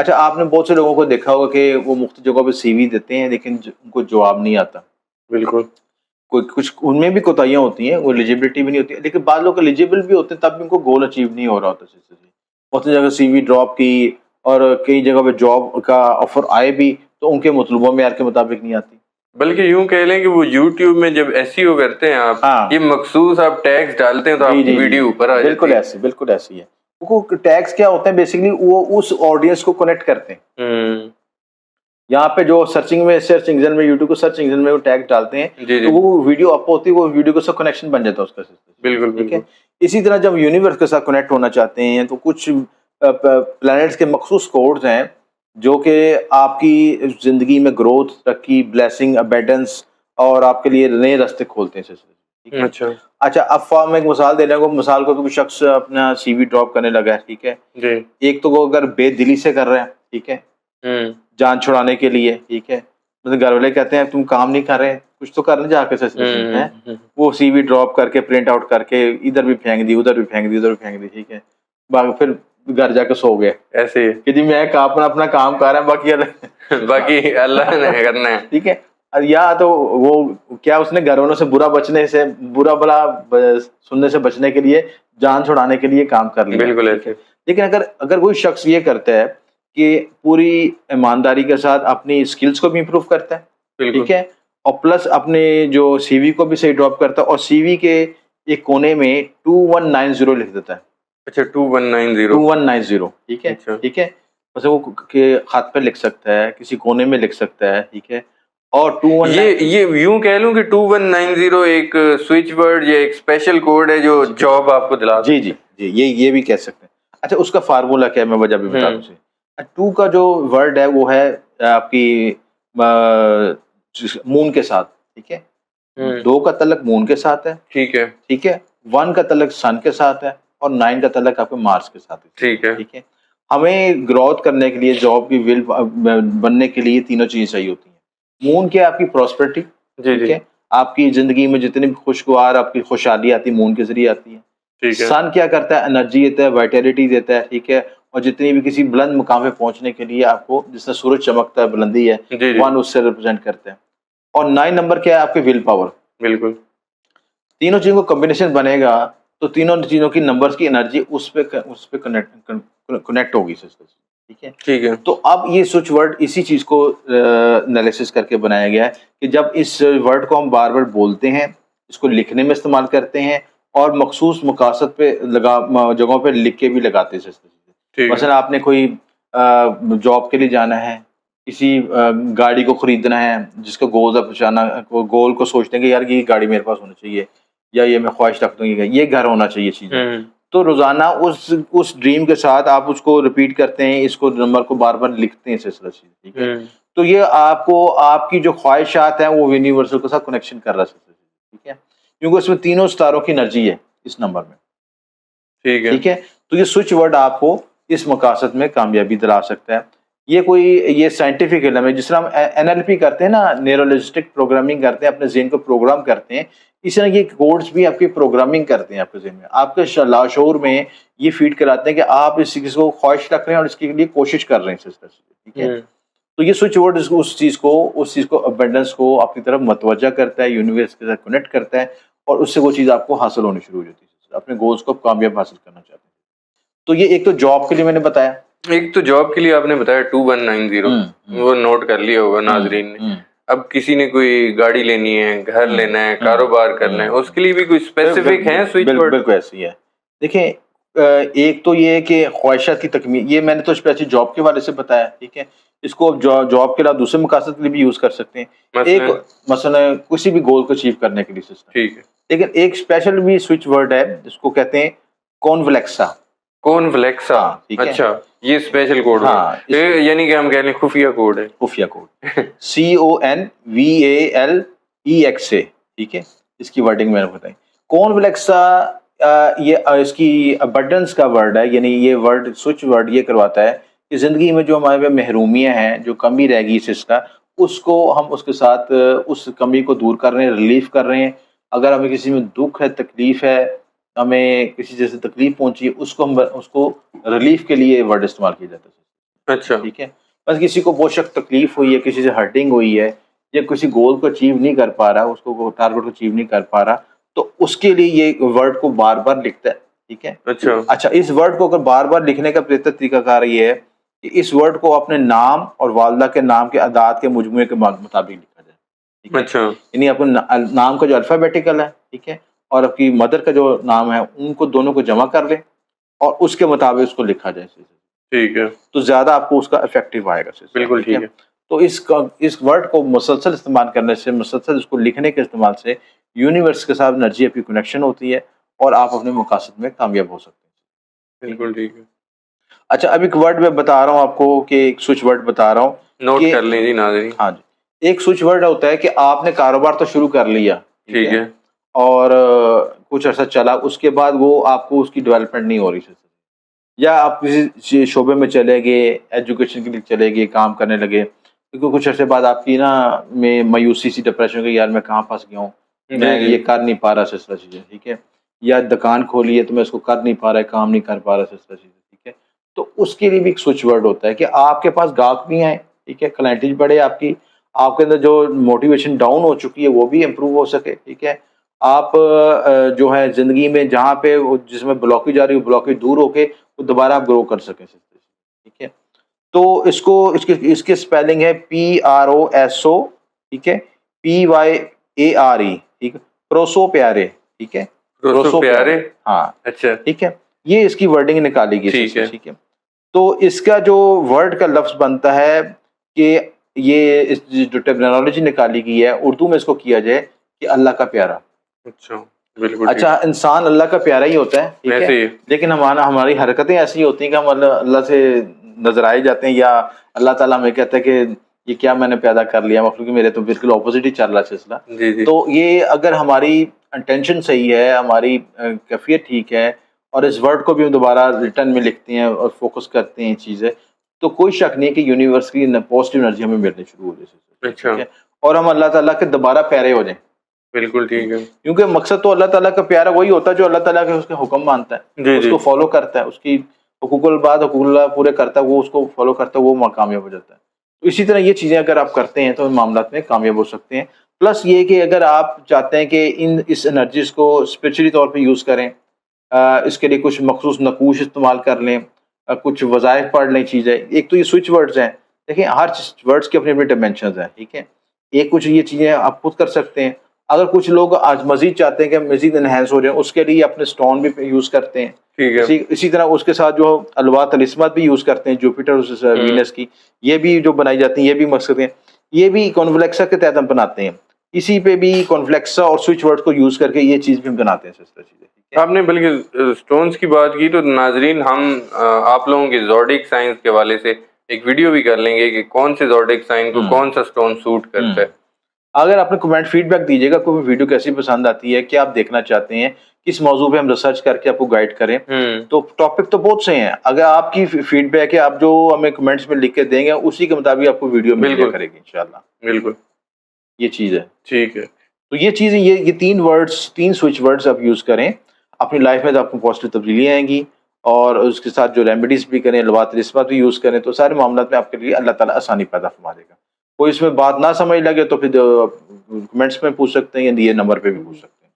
اچھا آپ نے بہت سے لوگوں کو دیکھا ہوگا کہ وہ مختلف جگہوں پہ سی وی دیتے ہیں لیکن ان کو جواب نہیں آتا. بالکل. کوئی کچھ ان میں بھی کوتاہیاں ہوتی ہیں, وہ ایلیجبلٹی بھی نہیں ہوتی ہے, لیکن بعض لوگ ایلیجبل بھی ہوتے ہیں تب بھی ان کو گول اچیو نہیں ہو رہا ہوتا. بہت سی جگہ سی وی ڈراپ کی اور کئی جگہ پہ جاب کا آفر آئے بھی تو ان کے مطلوبہ معیار کے مطابق نہیں آتی. بلکہ یوں کہہ لیں کہ وہ یوٹیوب میں جب ایس ای او کرتے ہیں آپ, ہاں یہ مخصوص آپ ٹیگز ڈالتے ہیں تو آپ کی ویڈیو اوپر آ جاتی ہے. بالکل ایسے, بالکل ایسی ہے. وہ ٹیگس کیا ہوتے ہیں بیسیکلی, وہ اس آڈینس کو کنیکٹ کرتے ہیں. یہاں پہ جو سرچنگ میں سرچ انجن میں یوٹیوب کو سرچ انجن میں وہ ٹیگ ڈالتے ہیں تو وہ ویڈیو اپ ہوتی ہے, وہ ویڈیو کے ساتھ کنیکشن بن جاتا ہے اس کا. بالکل ٹھیک ہے. اسی طرح جب یونیورس کے ساتھ کنیکٹ ہونا چاہتے ہیں تو کچھ پلانٹس کے مخصوص کوڈز ہیں جو کہ آپ کی زندگی میں گروتھ, ترقی, بلیسنگ, ابیڈنس اور آپ کے لیے نئے راستے کھولتے ہیں. اچھا اب میں ایک مثال دے رہا ہوں. مثال کو کوئی شخص اپنا سی وی ڈراپ کرنے لگا ہے, ٹھیک ہے, ایک تو وہ اگر بے دلی سے کر رہے ہیں, ٹھیک ہے, جان چھڑانے کے لیے, ٹھیک ہے, مطلب گھر والے کہتے ہیں تم کام نہیں کر رہے, کچھ تو کرنے جا کے وہ سی وی ڈراپ کر کے پرنٹ آؤٹ کر کے ادھر بھی پھینک دی, ادھر بھی پھینک دی, ادھر بھی پھینک دی, ٹھیک ہے, پھر گھر جا کے سو گئے ایسے ہی کہ جی میں اپنا کام کر رہا ہوں, باقی اللہ نے کرنا ہے. ٹھیک ہے. یا تو وہ کیا اس نے گھر والوں سے برا بلا سننے سے بچنے کے لیے, جان چھڑانے کے لیے کام کر لیا. بالکل ایسے. لیکن اگر کوئی شخص یہ کرتا ہے کہ پوری ایمانداری کے ساتھ اپنی اسکلس کو بھی امپروو کرتا ہے, ٹھیک ہے, اور پلس اپنے جو سی وی کو بھی صحیح ڈراپ کرتا ہے اور سی وی کے ایک کونے میں 2190 لکھ دیتا ہے. اچھا 2190, ٹھیک ہے, ٹھیک ہے, بس وہ خط پہ لکھ سکتا ہے, کسی کونے میں لکھ سکتا ہے, ٹھیک ہے. اور یہ یوں کہہ لوں کہ 2190 ایک سوئچ ورڈ یا ایک اسپیشل کوڈ ہے جو جاب آپ کو دلا. جی جی جی, یہ بھی کہہ سکتے ہیں. اچھا اس کا فارمولا کیا ہے میں وجہ بھی بتا دوں. 2 کا جو ورڈ ہے وہ ہے آپ کی مون کے ساتھ, ٹھیک ہے, 2 کا تعلق مون کے ساتھ ہے, ٹھیک ہے, ٹھیک ہے, 1 کا تعلق سن کے ساتھ ہے اور 9 کا تعلق آپ کے مارس کے ساتھ ہے. ٹھیک ہے, ٹھیک ہے. ہمیں گروتھ کرنے کے لیے, جاب کی ول بننے کے لیے تینوں چیزیں چاہیے ہوتی ہیں. مون کیا ہے آپ کی پراسپرٹی, ٹھیک ہے, آپ کی زندگی میں جتنی بھی خوشگوار آپ کی خوشحالی آتی ہے مون کے ذریعے آتی ہے. سن کیا کرتا ہے, انرجی دیتا ہے, وائٹیلٹی دیتا ہے, ٹھیک ہے, اور جتنی بھی کسی بلند مقام پہ پہنچنے کے لیے آپ کو جس طرح سورج چمکتا ہے بلندی ہے, 1 اس سے ریپرزینٹ کرتا ہے. اور 9 نمبر کیا ہے آپ کے ول پاور. بالکل تینوں چیزوں کا کمبینیشن بنے گا تو تینوں چیزوں کی نمبرز کی انرجی اس پہ کنیکٹ ہوگی. ٹھیک ہے, ٹھیک ہے. تو اب یہ سوئچ ورڈ اسی چیز کو انالیسس کر کے بنایا گیا ہے کہ جب اس ورڈ کو ہم بار بار بولتے ہیں, اس کو لکھنے میں استعمال کرتے ہیں اور مخصوص مقاصد پہ جگہوں پہ لکھ کے بھی لگاتے ہیں. مثلا آپ نے کوئی جاب کے لیے جانا ہے, کسی گاڑی کو خریدنا ہے جس کا گول ہے پہنچانا, گول کو سوچتے ہیں کہ یار یہ گاڑی میرے پاس ہونی چاہیے, یا یہ میں خواہش رکھتا ہوں یہ گھر ہونا چاہیے چیزیں. تو روزانہ اس ڈریم کے ساتھ آپ اس کو ریپیٹ کرتے ہیں, اس کو نمبر کو بار بار لکھتے ہیں سلسلہ چیز. ٹھیک ہے, تو یہ آپ کو آپ کی جو خواہشات ہیں وہ یونیورسل کے ساتھ کنیکشن کر رہا ہے. ٹھیک ہے, کیونکہ اس میں تینوں ستاروں کی انرجی ہے اس نمبر میں. ٹھیک ہے, ٹھیک ہے. تو یہ سوئچ ورڈ آپ کو اس مقاصد میں کامیابی دلا سکتا ہے. یہ سائنٹیفک علم ہے. جس طرح ہم NLP کرتے ہیں نا, نیورولوجسٹک پروگرامنگ کرتے ہیں, اپنے ذہن کو پروگرام کرتے ہیں, اس طرح یہ کوڈز بھی آپ کی پروگرامنگ کرتے ہیں آپ کے ذہن میں, آپ کے لاشعور میں یہ فیڈ کراتے ہیں کہ آپ اس چیز کو خواہش رکھ رہے ہیں اور اس کے لیے کوشش کر رہے ہیں. ٹھیک ہے, تو یہ سوئچ ورڈ اس چیز کو ابنڈنس کو اپنی طرف متوجہ کرتا ہے, یونیورس کے ساتھ کنیکٹ کرتا ہے, اور اس سے وہ چیز آپ کو حاصل ہونی شروع ہو جاتی ہے. اپنے گولز کو کامیاب حاصل کرنا چاہتے ہیں. تو یہ ایک تو جاب کے لیے میں نے بتایا, ایک تو جاب کے لیے آپ نے بتایا 2190, وہ نوٹ کر لیا ہوگا ناظرین نے. اب کسی نے کوئی گاڑی لینی ہے, گھر لینا ہے, کاروبار کرنا ہے, اس کے لیے بھی کوئی اسپیسیفک ہے سوئچ ورڈ؟ بالکل ایسی ہے. دیکھیں ایک تو یہ کہ خواہشات کی تکمیل, یہ میں نے تو اسپیشلی جاب کے والے سے بتایا. ٹھیک ہے, اس کو جاب کے علاوہ دوسرے مقاصد کے لیے بھی یوز کر سکتے ہیں. ایک مثلا کسی بھی گول کو اچیو کرنے کے لیے سسٹم. ٹھیک ہے, لیکن ایک اسپیشل بھی سوئچ ورڈ ہے جس کو کہتے ہیں کونفلیکسا. اچھا, یہ اسپیشل کوڈ ہے, یعنی کہ ہم کہہ لیں خفیہ کوڈ ہے. خفیہ کوڈ CONVALEXA. ٹھیک ہے, اس کی ورڈنگ میں نے بتائی. کونفلیکسا یہ اس کی ابنڈنس کا ورڈ ہے, یعنی یہ ورڈ سوئچ ورڈ یہ کرواتا ہے کہ زندگی میں جو ہمارے محرومیاں ہیں, جو کمی رہ گئی اس کا, اس کو ہم اس کے ساتھ اس کمی کو دور کر رہے ہیں, ریلیف کر رہے ہیں. اگر ہمیں کسی میں دکھ ہے, تکلیف ہے, ہمیں کسی جیسے تکلیف پہنچی, اس کو ریلیف کے لیے ورڈ استعمال کیا جاتا ہے. اچھا ٹھیک ہے. بس کسی کو بہت سخت تکلیف ہوئی ہے, کسی سے ہرٹنگ ہوئی ہے, یا کسی گول کو اچیو نہیں کر پا رہا, اس کو ٹارگیٹ کو اچیو نہیں کر پا رہا, تو اس کے لیے یہ ورڈ کو بار بار لکھتا ہے. ٹھیک ہے. اچھا, اس ورڈ کو اگر بار بار لکھنے کا بہتر طریقہ کار یہ ہے کہ اس ورڈ کو اپنے نام اور والدہ کے نام کے اعداد کے مجموعے کے مطابق لکھا جائے. ٹھیک ہے. اچھا یعنی اپنے نام کا جو الفابیٹیکل ہے, ٹھیک ہے, اور آپ کی مدر کا جو نام ہے, ان کو دونوں کو جمع کر لیں اور اس کے مطابق اس کو لکھا جائے. ٹھیک ہے. تو زیادہ آپ کو اس کا افیکٹو آئے گا. بالکل ٹھیک ہے. تو اس ورڈ کو مسلسل استعمال کرنے سے, مسلسل اس کو لکھنے کے استعمال سے یونیورس کے ساتھ انرجی کی کنیکشن ہوتی ہے اور آپ اپنے مقاصد میں کامیاب ہو سکتے ہیں. بالکل ٹھیک ہے. اچھا, اب ایک ورڈ میں بتا رہا ہوں آپ کو, کہ ایک سوئچ ورڈ بتا رہا ہوں, نوٹ کر لیں جی ناظرین. ہاں جی. ایک سوئچ ورڈ ہوتا ہے کہ آپ نے کاروبار تو شروع کر لیا, ٹھیک ہے, اور کچھ عرصہ چلا, اس کے بعد وہ آپ کو اس کی ڈیولپمنٹ نہیں ہو رہی, یا آپ کسی شعبے میں چلے گئے, ایجوکیشن کے لیے چلے گئے, کام کرنے لگے, کیونکہ کچھ عرصے بعد آپ کی نا میں مایوسی سی, ڈپریشن کی, یار میں کہاں پھنس گیا ہوں, میں یہ کر نہیں پا رہا, سلسلہ چیزیں. ٹھیک ہے. یا دکان کھولی ہے تو میں اس کو کر نہیں پا رہا, کام نہیں کر پا رہا, سلسلہ چیزیں. ٹھیک ہے. تو اس کے لیے بھی ایک سوئچ ورڈ ہوتا ہے کہ آپ کے پاس گاہک نہیں آئے, ٹھیک ہے, کلائنٹیج بڑھے, آپ کی, آپ کے اندر جو موٹیویشن ڈاؤن ہو چکی ہے وہ بھی امپروو ہو سکے. ٹھیک ہے. آپ جو ہے زندگی میں جہاں پہ جس میں بلاکیج آ رہی ہے, بلاکیج دور ہو کے وہ دوبارہ آپ گرو کر سکیں. ٹھیک ہے. تو اس کے اسپیلنگ ہے PROSO, ٹھیک ہے, PYARE, ٹھیک ہے, پروسو پیارے. ٹھیک ہے. پروسو پیارے. ہاں. اچھا ٹھیک ہے. یہ اس کی ورڈنگ نکالی گئی. ٹھیک ہے. ٹھیک ہے. تو اس کا جو ورڈ کا لفظ بنتا ہے کہ یہ جو ٹرمینالوجی نکالی گئی ہے اردو میں, اس کو کیا جائے کہ اللہ کا پیارا. اچھا بالکل. اچھا, انسان اللہ کا پیارا ہی ہوتا ہے, ٹھیک ہے, لیکن ہماری حرکتیں ایسی ہوتی ہیں کہ ہم اللہ سے نظرائے جاتے ہیں, یا اللہ تعالیٰ ہمیں کہتا ہے کہ یہ کیا میں نے پیدا کر لیا, مطلب کہ میرے تو بالکل اپوزٹ ہی چل رہا ہے سلسلہ. تو یہ اگر ہماری انٹینشن صحیح ہے, ہماری کیفیت ٹھیک ہے, اور اس ورڈ کو بھی ہم دوبارہ ریٹرن میں لکھتے ہیں اور فوکس کرتے ہیں چیزیں, تو کوئی شک نہیں کہ یونیورس کی پازیٹیو انرجی ہمیں ملنی شروع ہو جائے. اچھا. اور ہم اللہ تعالیٰ کے دوبارہ پیارے ہو جائیں. بالکل ٹھیک ہے. کیونکہ مقصد تو اللہ تعالیٰ کا پیارا وہی ہوتا ہے جو اللہ تعالیٰ کے اس کے حکم مانتا ہے, اس کو فالو کرتا ہے, اس کی حقوق العباد حقوق اللہ پورے کرتا ہے, وہ اس کو فالو کرتا ہے, وہ کامیاب ہو جاتا ہے. تو اسی طرح یہ چیزیں اگر آپ کرتے ہیں تو ان معاملات میں کامیاب ہو سکتے ہیں. پلس یہ کہ اگر آپ چاہتے ہیں کہ اس انرجیز کو اسپرچولی طور پہ یوز کریں, اس کے لیے کچھ مخصوص نقوش استعمال کر لیں, کچھ وظائف پڑھ لیں چیزیں. ایک تو یہ سوئچ ورڈز ہیں, دیکھیں ہر ورڈز کی اپنی اپنی ڈائمینشنز ہیں. ٹھیک ہے. ایک کچھ یہ چیزیں آپ خود کر سکتے ہیں. اگر کچھ لوگ آج مزید چاہتے ہیں کہ مزید انہینس ہو جائیں, اس کے لیے اپنے سٹون بھی یوز کرتے ہیں. اسی طرح اس کے ساتھ جو الوا طلسمات بھی یوز کرتے ہیں, جوپیٹر وینس کی, یہ بھی جو بنائی جاتی ہیں, یہ بھی مقصد ہیں, یہ بھی کانفلیکسا کے تحت ہم بناتے ہیں. اسی پہ بھی کانفلیکسا اور سوئچ ورڈ کو یوز کر کے یہ چیز بھی ہم بناتے ہیں. آپ نے بلکہ سٹونز کی بات کی, تو ناظرین ہم آپ لوگوں کے زوڈک سائنس کے حوالے سے ایک ویڈیو بھی کر لیں گے کہ کون سے زوڈک سائن کو کون سا سٹون سوٹ کرتا ہے. اگر آپ نے کمنٹ فیڈ بیک دیجیے گا کوئی ویڈیو کیسی پسند آتی ہے, کیا آپ دیکھنا چاہتے ہیں, کس موضوع پہ ہم ریسرچ کر کے آپ کو گائیڈ کریں. تو ٹاپک تو بہت سے ہیں, اگر آپ کی فیڈ بیک ہے, آپ جو ہمیں کمنٹس میں لکھ کے دیں گے اسی کے مطابق آپ کو ویڈیو مل کرے گی انشاءاللہ. بالکل یہ چیز ہے. ٹھیک ہے. تو یہ چیزیں, یہ تین سوئچ ورڈز آپ یوز کریں اپنی لائف میں, تو آپ کو پازیٹیو تبدیلیاں آئیں گی. اور اس کے ساتھ جو ریمیڈیز بھی کریں, لوات رسمت بھی یوز کریں, تو سارے معاملات میں آپ کے لیے اللہ تعالیٰ آسانی پیدا فرما دے گا. کوئی اس میں بات نہ سمجھ لگے تو پھر کمنٹس میں پوچھ سکتے ہیں, یا یہ نمبر پہ بھی پوچھ سکتے ہیں.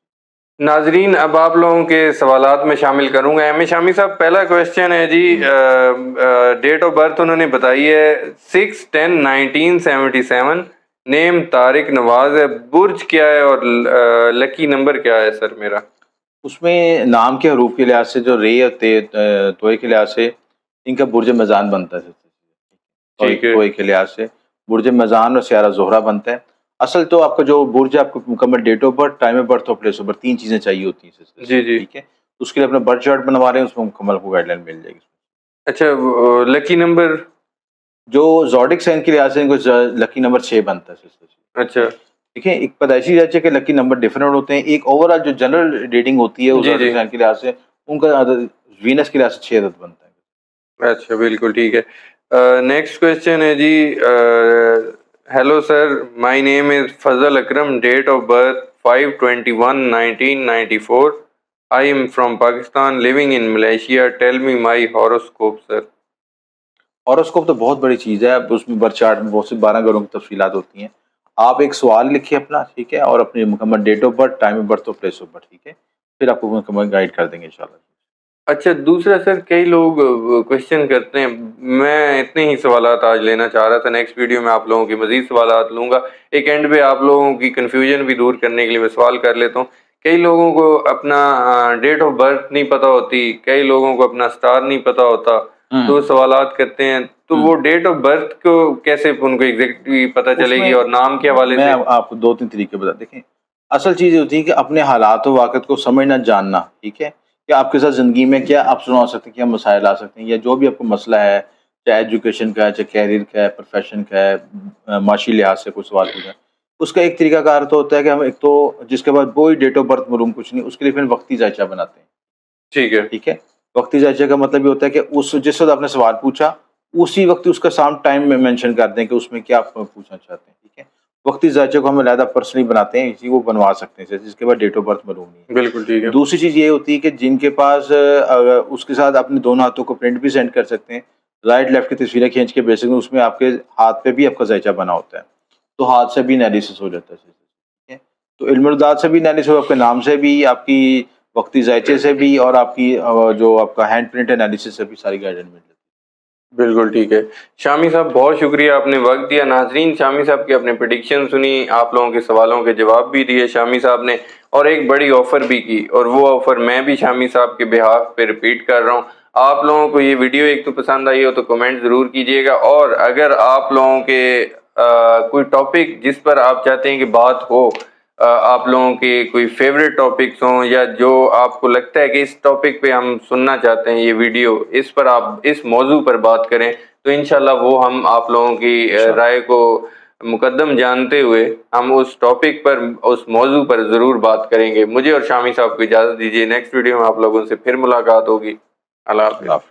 ناظرین اب آپ لوگوں کے سوالات میں شامل کروں گا. ایم اے شامی صاحب, پہلا کویشچن ہے جی, ڈیٹ آف برتھ انہوں نے بتائی ہے 6/10/1977, نیم طارق نواز ہے, برج کیا ہے اور لکی نمبر کیا ہے سر میرا؟ اس میں نام کے حروف کے لحاظ سے جو رے اور توئے کے لحاظ سے ان کا برج میزان بنتا ہے. توئے کے لحاظ سے برج میزان اور سیارہ زہرہ بنتا ہے. اصل تو آپ کا جو برج ہے, آپ کو مکمل date of birth, time of birth اور پلیس آف برتھ, تین چیزیں چاہیے ہوتی ہیں. جی جی ٹھیک ہے. اس کے لیے اپنا برتھ چارٹ بنوا رہے ہیں, اس میں مکمل کو گائیڈ لائن مل جائے گی. اچھا, لکی نمبر جو زوڈک سائن کے لحاظ سے لکی نمبر 6 بنتا ہے. اچھا ٹھیک ہے. ایک پیدائشی درجے کے لکی نمبر ڈفرینٹ ہوتے ہیں, ایک اوور آل جو جنرل ریڈنگ ہوتی ہے زوڈک سائن کے لحاظ سے ان کا وینس کے لحاظ سے 6 عدد بنتا ہے. اچھا بالکل ٹھیک ہے. نیکسٹ کویشچن ہے جی, hello sir, my name is Fazal Akram, date of birth 5/21/1994, I am from Pakistan, living in Malaysia, tell me my horoscope sir. Horoscope تو بہت بڑی چیز ہے، اب اس میں برتھ چارٹ میں بہت سے 12 گھروں کی تفصیلات ہوتی ہیں. آپ ایک سوال لکھیے اپنا، ٹھیک ہے، اور اپنی مکمل date of birth, time of birth اور پلیس آف برتھ، ٹھیک ہے، پھر آپ کو مکمل گائیڈ کر دیں گے انشاءاللہ. اچھا دوسرا سر، کئی لوگ کوشچن کرتے ہیں، میں اتنے ہی سوالات آج لینا چاہ رہا تھا، نیکسٹ ویڈیو میں آپ لوگوں کی مزید سوالات لوں گا. ایک اینڈ پہ آپ لوگوں کی کنفیوژن بھی دور کرنے کے لیے میں سوال کر لیتا ہوں. کئی لوگوں کو اپنا ڈیٹ آف برتھ نہیں پتہ ہوتی، کئی لوگوں کو اپنا اسٹار نہیں پتہ ہوتا، تو سوالات کرتے ہیں. تو وہ ڈیٹ آف برتھ کو کیسے ان کو ایگزیکٹلی پتہ چلے گی، اور نام کے حوالے میں سے؟ آپ کو 2-3 طریقے بتا. دیکھیں، اصل چیز یہ ہوتی ہے کہ اپنے حالات و واقعات کو سمجھنا، جاننا، ٹھیک ہے، کہ آپ کے ساتھ زندگی میں کیا اپس آ سکتے ہیں، کیا مسائل آ سکتے ہیں، یا جو بھی آپ کو مسئلہ ہے، چاہے ایجوکیشن کا ہے، چاہے کیریئر کا ہے، پروفیشن کا ہے، معاشی لحاظ سے کوئی سوال پوچھا. اس کا ایک طریقہ کار تو ہوتا ہے کہ ہم ایک تو جس کے بعد کوئی ڈیٹ آف برتھ معلوم کچھ نہیں، اس کے لیے پھر وقتی ذائچہ بناتے ہیں. ٹھیک ہے. وقتی ذائچہ کا مطلب یہ ہوتا ہے کہ جس وقت آپ نے سوال پوچھا اسی وقت اس کا سام ٹائم میں مینشن کر دیں کہ اس میں کیا آپ پوچھنا چاہتے ہیں. ٹھیک ہے. وقتی ذائچہ کو ہم علیحدہ پرسنلی بناتے ہیں، اسی وہ بنوا سکتے ہیں جس کے بعد ڈیٹ آف برتھ معلوم نہیں ہے. بالکل ٹھیک ہے. دوسری چیز یہ ہوتی ہے کہ جن کے پاس اس کے ساتھ اپنے دونوں ہاتھوں کو پرنٹ بھی سینڈ کر سکتے ہیں، رائٹ لیفٹ کی تصویریں کھینچ کے بیسک میں اس میں آپ کے ہاتھ پہ بھی آپ کا ذائچہ بنا ہوتا ہے، تو ہاتھ سے بھی انالیسس ہو جاتا ہے. ٹھیک ہے. تو علم الداد سے بھی انالیسس ہو، آپ کے نام سے بھی، آپ کی وقتی ذائچے سے بھی، اور آپ کی جو آپ کا ہینڈ پرنٹ انالیسس سے بھی ساری گائیڈنس مل جاتی ہے. بالکل ٹھیک ہے. شامی صاحب بہت شکریہ، آپ نے وقت دیا. ناظرین، شامی صاحب کی اپنے پریڈکشن سنی، آپ لوگوں کے سوالوں کے جواب بھی دیے شامی صاحب نے، اور ایک بڑی آفر بھی کی، اور وہ آفر میں بھی شامی صاحب کے بہاف پہ ریپیٹ کر رہا ہوں. آپ لوگوں کو یہ ویڈیو ایک تو پسند آئی ہو تو کمنٹ ضرور کیجیے گا، اور اگر آپ لوگوں کے کوئی ٹاپک جس پر آپ چاہتے ہیں کہ بات ہو، آپ لوگوں کے کوئی فیوریٹ ٹاپکس ہوں، یا جو آپ کو لگتا ہے کہ اس ٹاپک پہ ہم سننا چاہتے ہیں یہ ویڈیو، اس پر آپ اس موضوع پر بات کریں، تو انشاءاللہ وہ ہم آپ لوگوں کی رائے کو مقدم جانتے ہوئے ہم اس ٹاپک پر، اس موضوع پر ضرور بات کریں گے. مجھے اور شامی صاحب کو اجازت دیجیے، نیکسٹ ویڈیو میں آپ لوگوں سے پھر ملاقات ہوگی. اللہ حافظ.